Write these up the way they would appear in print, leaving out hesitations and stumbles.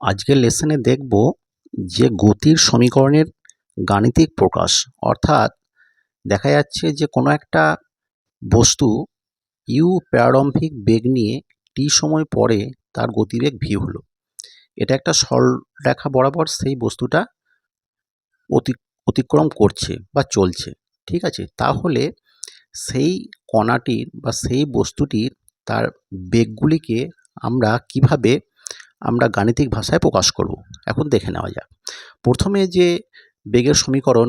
আজকের লেসনে দেখব যে গতির সমীকরণের গাণিতিক প্রকাশ, অর্থাৎ দেখা যাচ্ছে যে কোনো একটা বস্তু ইউ প্রারম্ভিক বেগ নিয়ে টি সময় পরে তার গতিবেগ ভি হলো। এটা একটা সরলরেখা বরাবর সেই বস্তুটা অতিক্রম করছে বা চলছে, ঠিক আছে। তাহলে সেই কণাটির বা সেই বস্তুটির তার বেগগুলিকে কিভাবে আমরা গাণিতিক ভাষায় প্রকাশ করব, এখন দেখে নেওয়া যাক। প্রথমে যে বেগের সমীকরণ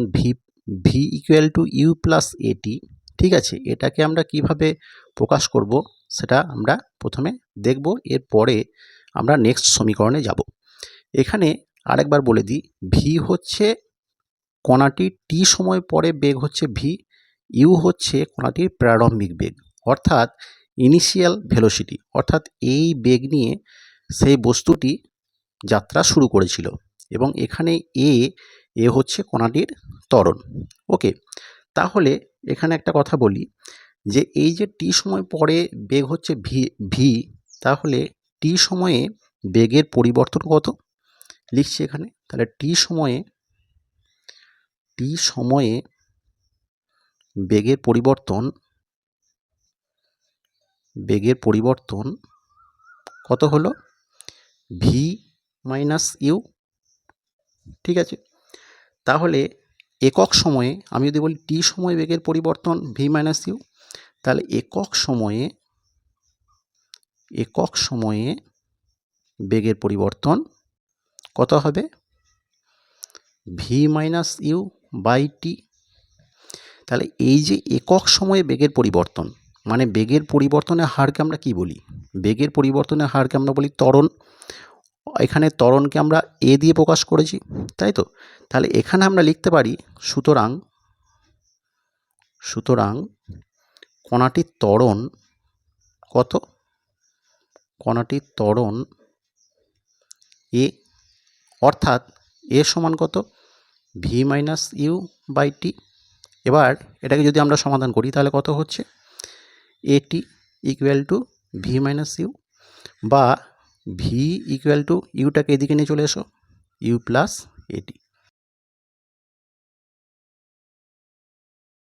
v equal to u plus at, ঠিক আছে, এটাকে আমরা কিভাবে প্রকাশ করব সেটা আমরা প্রথমে দেখব। এরপরে আমরা নেক্সট সমীকরণে যাব। এখানে আরেকবার বলে দিই, ভি হচ্ছে কণাটির টি সময় পরে বেগ হচ্ছে ভি, ইউ হচ্ছে কণাটির প্রারম্ভিক বেগ অর্থাৎ ইনিশিয়াল ভেলোসিটি, অর্থাৎ এই বেগ নিয়ে সেই বস্তুটি যাত্রা শুরু করেছিল। এবং এখানে এ হচ্ছে কণাটির ত্বরণ। ওকে, তাহলে এখানে একটা কথা বলি যে এই যে টি সময় পরে বেগ হচ্ছে ভি, তাহলে টি সময়ে বেগের পরিবর্তন কত লিখছি এখানে। তাহলে টি সময়ে বেগের পরিবর্তন কত হলো, ভি মাইনাস ইউ, ঠিক আছে। তাহলে একক সময়ে আমি যদি বলি টি সময়ে বেগের পরিবর্তন ভি মাইনাস ইউ, তাহলে একক সময়ে বেগের পরিবর্তন কত হবে, V minus you by T. তাহলে এই যে একক সময়ে বেগের পরিবর্তন, মানে বেগের পরিবর্তনের হারকে আমরা কি বলি, বেগের পরিবর্তনের হারকে আমরা বলি ত্বরণ। এখানে ত্বরণকে আমরা এ দিয়ে প্রকাশ করেছি, তাই তো। তাহলে এখানে আমরা লিখতে পারি সুতরাং কণাটির ত্বরণ কত, কণাটির ত্বরণ এ, অর্থাৎ এ সমান কত, V minus you by T. এবার এটাকে যদি আমরা সমাধান করি তাহলে কত হচ্ছে, at equal to v minus u, বা ভি ইকুয়াল টু ইউটাকে এদিকে নিয়ে চলে এসো, ইউ প্লাস এটি।